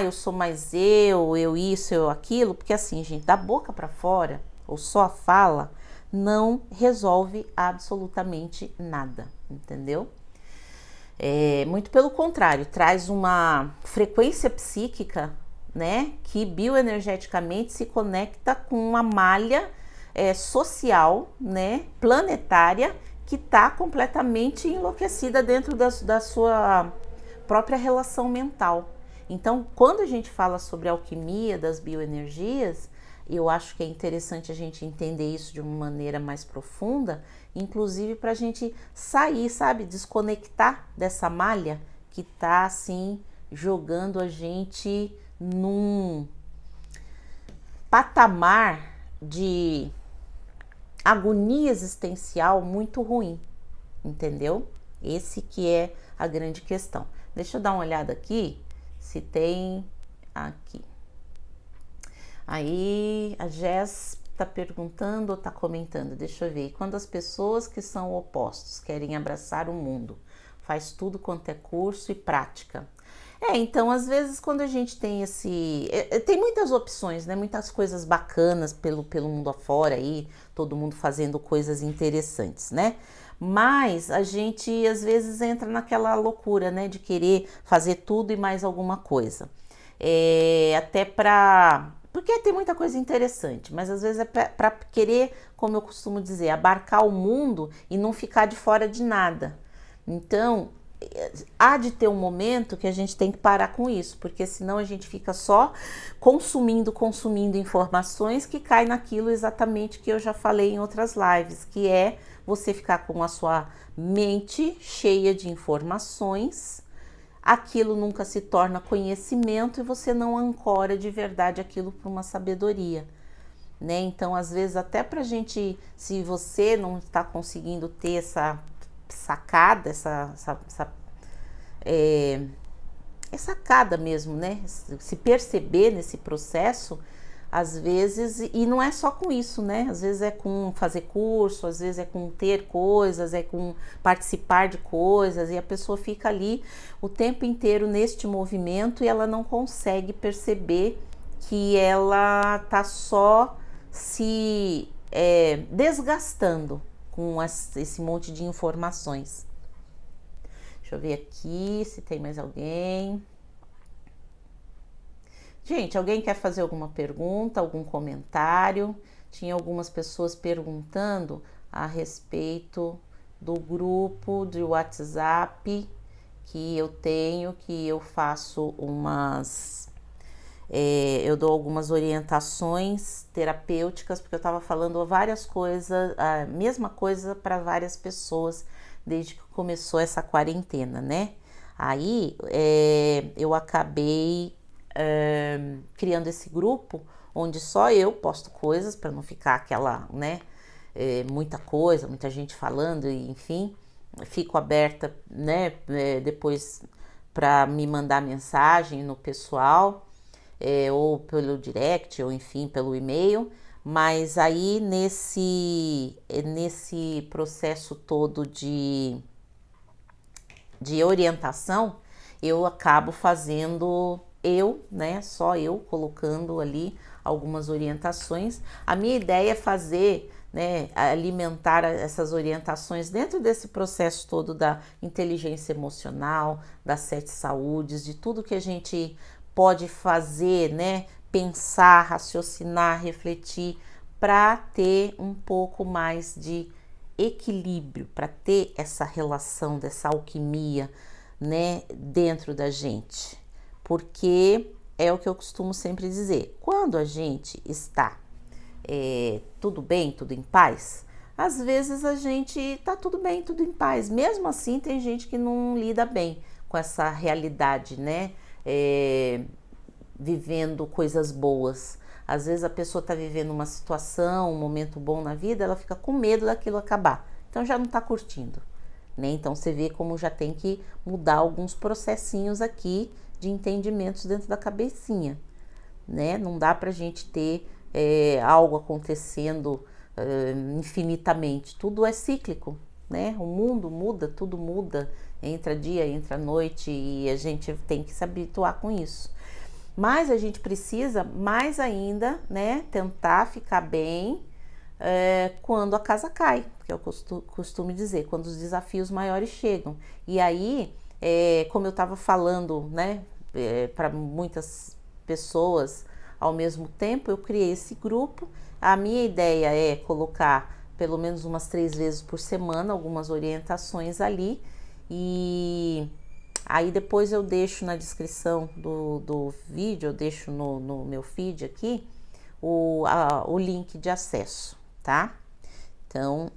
Speaker 1: eu sou mais eu isso, eu aquilo, porque assim, gente, da boca para fora, ou só a fala, não resolve absolutamente nada, entendeu? Muito pelo contrário, traz uma frequência psíquica, né, que bioenergeticamente se conecta com uma malha social, né, planetária, que está completamente enlouquecida dentro da sua própria relação mental. Então, quando a gente fala sobre a alquimia das bioenergias, eu acho que é interessante a gente entender isso de uma maneira mais profunda, inclusive para a gente sair, sabe, desconectar dessa malha que tá assim jogando a gente num patamar de agonia existencial muito ruim, entendeu? Esse que é a grande questão. Deixa eu dar uma olhada aqui se tem aqui. Aí a Jess tá perguntando ou tá comentando, deixa eu ver. Quando as pessoas que são opostos querem abraçar o mundo, faz tudo quanto é curso e prática. Então às vezes quando a gente tem tem muitas opções, né? Muitas coisas bacanas pelo mundo afora aí, todo mundo fazendo coisas interessantes, né? Mas a gente às vezes entra naquela loucura, né? De querer fazer tudo e mais alguma coisa. Porque tem muita coisa interessante, mas às vezes é para querer, como eu costumo dizer, abarcar o mundo e não ficar de fora de nada. Então, há de ter um momento que a gente tem que parar com isso, porque senão a gente fica só consumindo informações que cai naquilo exatamente que eu já falei em outras lives, que é você ficar com a sua mente cheia de informações. Aquilo nunca se torna conhecimento e você não ancora de verdade aquilo para uma sabedoria, né? Então, às vezes, até para a gente, se você não está conseguindo ter essa sacada, essa sacada mesmo, né? Se perceber nesse processo, às vezes, e não é só com isso, né? Às vezes é com fazer curso, às vezes é com ter coisas, é com participar de coisas, e a pessoa fica ali o tempo inteiro neste movimento e ela não consegue perceber que ela tá só se desgastando com esse monte de informações. Deixa eu ver aqui se tem mais alguém. Gente, alguém quer fazer alguma pergunta, algum comentário? Tinha algumas pessoas perguntando a respeito do grupo de WhatsApp que eu tenho, que eu faço eu dou algumas orientações terapêuticas, porque eu estava falando várias coisas, a mesma coisa para várias pessoas desde que começou essa quarentena, né? Aí eu acabei criando esse grupo onde só eu posto coisas para não ficar aquela, né, muita coisa, muita gente falando, e enfim, fico aberta, né, depois para me mandar mensagem no pessoal, ou pelo direct, ou enfim, pelo e-mail. Mas aí nesse processo todo de orientação, eu acabo fazendo né, só eu colocando ali algumas orientações. A minha ideia é fazer, né, alimentar essas orientações dentro desse processo todo da inteligência emocional, das 7 saúdes, de tudo que a gente pode fazer, né, pensar, raciocinar, refletir para ter um pouco mais de equilíbrio, para ter essa relação dessa alquimia, né, dentro da gente. Porque é o que eu costumo sempre dizer, quando a gente está tudo bem, tudo em paz, às vezes a gente tá tudo bem, tudo em paz. Mesmo assim, tem gente que não lida bem com essa realidade, né? Vivendo coisas boas. Às vezes a pessoa tá vivendo uma situação, um momento bom na vida, ela fica com medo daquilo acabar. Então já não tá curtindo, né? Então você vê como já tem que mudar alguns processinhos aqui de entendimentos dentro da cabecinha, né? Não dá pra gente ter algo acontecendo infinitamente. Tudo é cíclico, né? O mundo muda, tudo muda, entra dia, entra noite e a gente tem que se habituar com isso. Mas a gente precisa mais ainda, né? Tentar ficar bem quando a casa cai, que eu costumo dizer, quando os desafios maiores chegam. E aí, como eu estava falando, né? Para muitas pessoas ao mesmo tempo, eu criei esse grupo. A minha ideia é colocar pelo menos umas 3 vezes por semana algumas orientações ali, e aí depois eu deixo na descrição do vídeo, eu deixo no meu feed aqui o link de acesso, tá? Então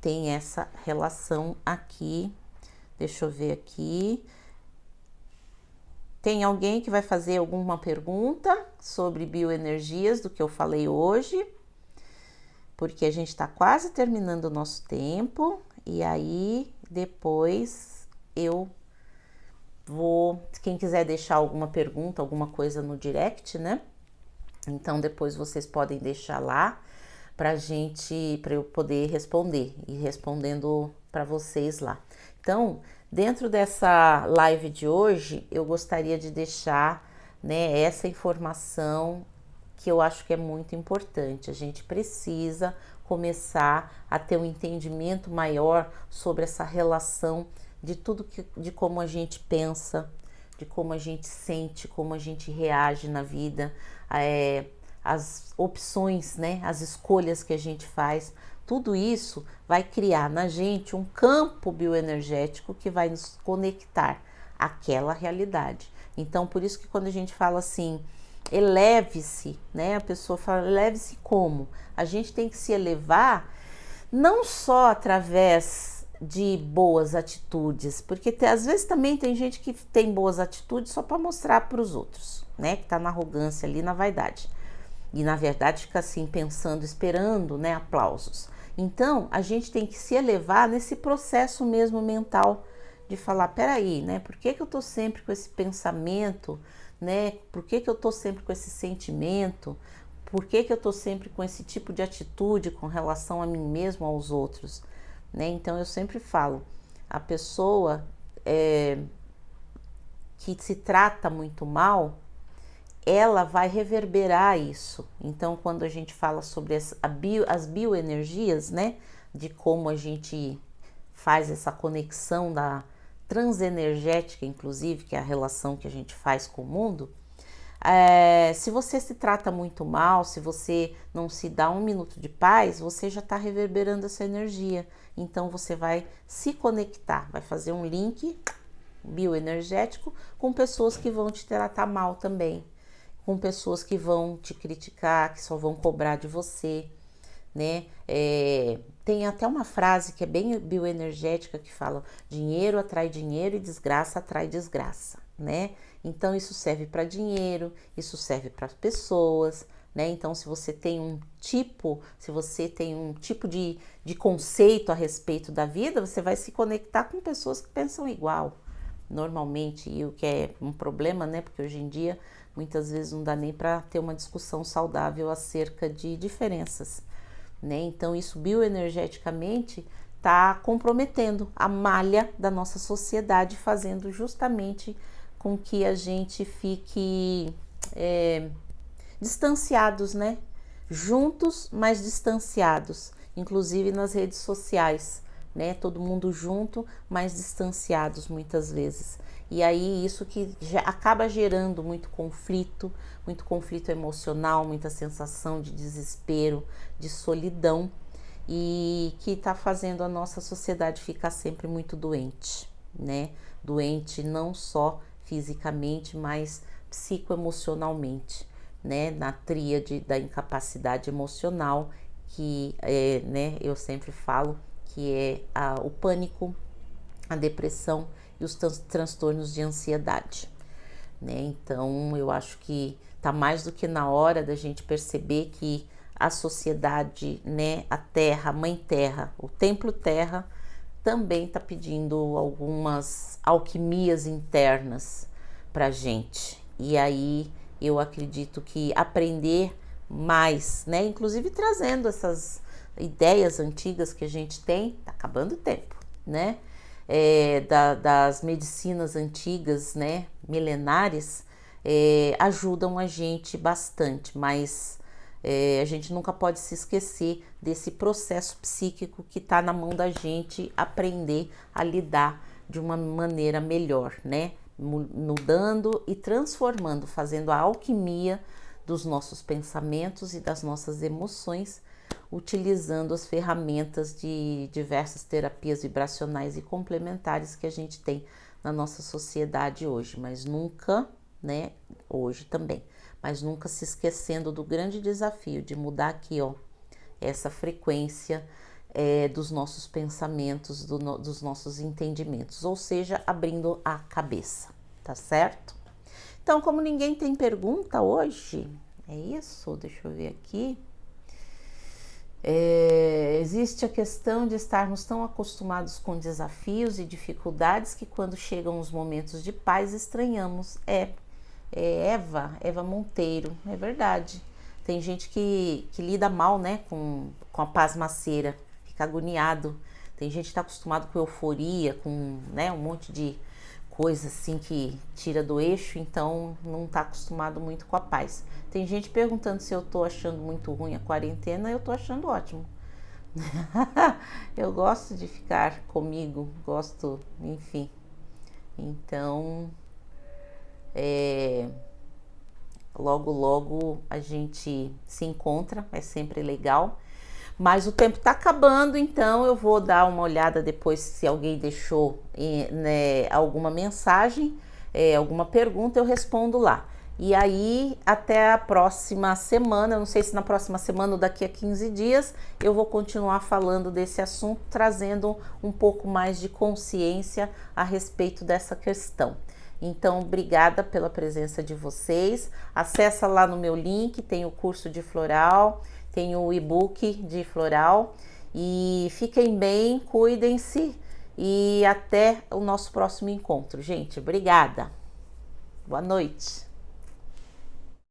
Speaker 1: tem essa relação aqui. Deixa eu ver aqui. Tem alguém que vai fazer alguma pergunta sobre bioenergias do que eu falei hoje? Porque a gente está quase terminando o nosso tempo e aí depois eu vou, quem quiser deixar alguma pergunta, alguma coisa no direct, né? Então depois vocês podem deixar lá para eu poder responder e respondendo para vocês lá. Então, dentro dessa live de hoje, eu gostaria de deixar, né, essa informação que eu acho que é muito importante. A gente precisa começar a ter um entendimento maior sobre essa relação de tudo de como a gente pensa, de como a gente sente, como a gente reage na vida, as opções, né, as escolhas que a gente faz. Tudo isso vai criar na gente um campo bioenergético que vai nos conectar àquela realidade. Então, por isso que quando a gente fala assim, eleve-se, né? A pessoa fala, eleve-se como? A gente tem que se elevar não só através de boas atitudes, porque às vezes também tem gente que tem boas atitudes só para mostrar para os outros, né? Que tá na arrogância ali, na vaidade. E na verdade fica assim pensando, esperando, né, aplausos. Então a gente tem que se elevar nesse processo mesmo mental de falar, peraí, né, por que eu tô sempre com esse pensamento, né, por que eu tô sempre com esse sentimento, por que eu tô sempre com esse tipo de atitude com relação a mim mesmo, aos outros, né? Então eu sempre falo, a pessoa que se trata muito mal, ela vai reverberar isso. Então, quando a gente fala sobre as bioenergias, né, de como a gente faz essa conexão da transenergética, inclusive, que é a relação que a gente faz com o mundo, se você se trata muito mal, se você não se dá um minuto de paz, você já está reverberando essa energia. Então, você vai se conectar, vai fazer um link bioenergético com pessoas que vão te tratar mal também, com pessoas que vão te criticar, que só vão cobrar de você, né? Tem até uma frase que é bem bioenergética que fala: dinheiro atrai dinheiro e desgraça atrai desgraça, né? Então isso serve para dinheiro, isso serve para pessoas, né? Então se você tem um tipo de conceito a respeito da vida, você vai se conectar com pessoas que pensam igual, normalmente, e o que é um problema, né? Porque hoje em dia muitas vezes não dá nem para ter uma discussão saudável acerca de diferenças, né? Então isso bioenergeticamente está comprometendo a malha da nossa sociedade, fazendo justamente com que a gente fique distanciados, né? Juntos, mas distanciados. inclusive nas redes sociais, né? Todo mundo junto, mas distanciados muitas vezes. E aí isso que já acaba gerando muito conflito emocional, muita sensação de desespero, de solidão, e que está fazendo a nossa sociedade ficar sempre muito doente, né? Doente não só fisicamente, mas psicoemocionalmente, né? Na tríade da incapacidade emocional, que é, né, eu sempre falo que é o pânico, a depressão e os transtornos de ansiedade, né? Então eu acho que tá mais do que na hora da gente perceber que a sociedade, né, a terra, a mãe terra, o templo terra também tá pedindo algumas alquimias internas pra gente. E aí eu acredito que aprender mais, né, inclusive trazendo essas ideias antigas que a gente tem, tá acabando o tempo, né? Das medicinas antigas, né, milenares, ajudam a gente bastante, mas a gente nunca pode se esquecer desse processo psíquico que está na mão da gente aprender a lidar de uma maneira melhor, né? Mudando e transformando, fazendo a alquimia dos nossos pensamentos e das nossas emoções, utilizando as ferramentas de diversas terapias vibracionais e complementares que a gente tem na nossa sociedade hoje, mas nunca, né, hoje também, mas nunca se esquecendo do grande desafio de mudar aqui, ó, essa frequência dos nossos pensamentos, dos nossos entendimentos, ou seja, abrindo a cabeça, tá certo? Então, como ninguém tem pergunta hoje, é isso? Deixa eu ver aqui. Existe a questão de estarmos tão acostumados com desafios e dificuldades que quando chegam os momentos de paz estranhamos. Eva Monteiro, é verdade. Tem gente que lida mal, né, com a pasmaceira, fica agoniado. Tem gente que está acostumado com euforia, com, né, um monte de coisa assim que tira do eixo, então não está acostumado muito com a paz. Tem gente perguntando se eu tô achando muito ruim a quarentena, eu tô achando ótimo. Eu gosto de ficar comigo, gosto, enfim. Então, logo, logo a gente se encontra, é sempre legal. Mas o tempo tá acabando, então eu vou dar uma olhada depois se alguém deixou, né, alguma mensagem, alguma pergunta, eu respondo lá. E aí, até a próxima semana, eu não sei se na próxima semana ou daqui a 15 dias, eu vou continuar falando desse assunto, trazendo um pouco mais de consciência a respeito dessa questão. Então, obrigada pela presença de vocês. Acessa lá no meu link, tem o curso de floral, tem o e-book de floral. E fiquem bem, cuidem-se e até o nosso próximo encontro. Gente, obrigada. Boa noite.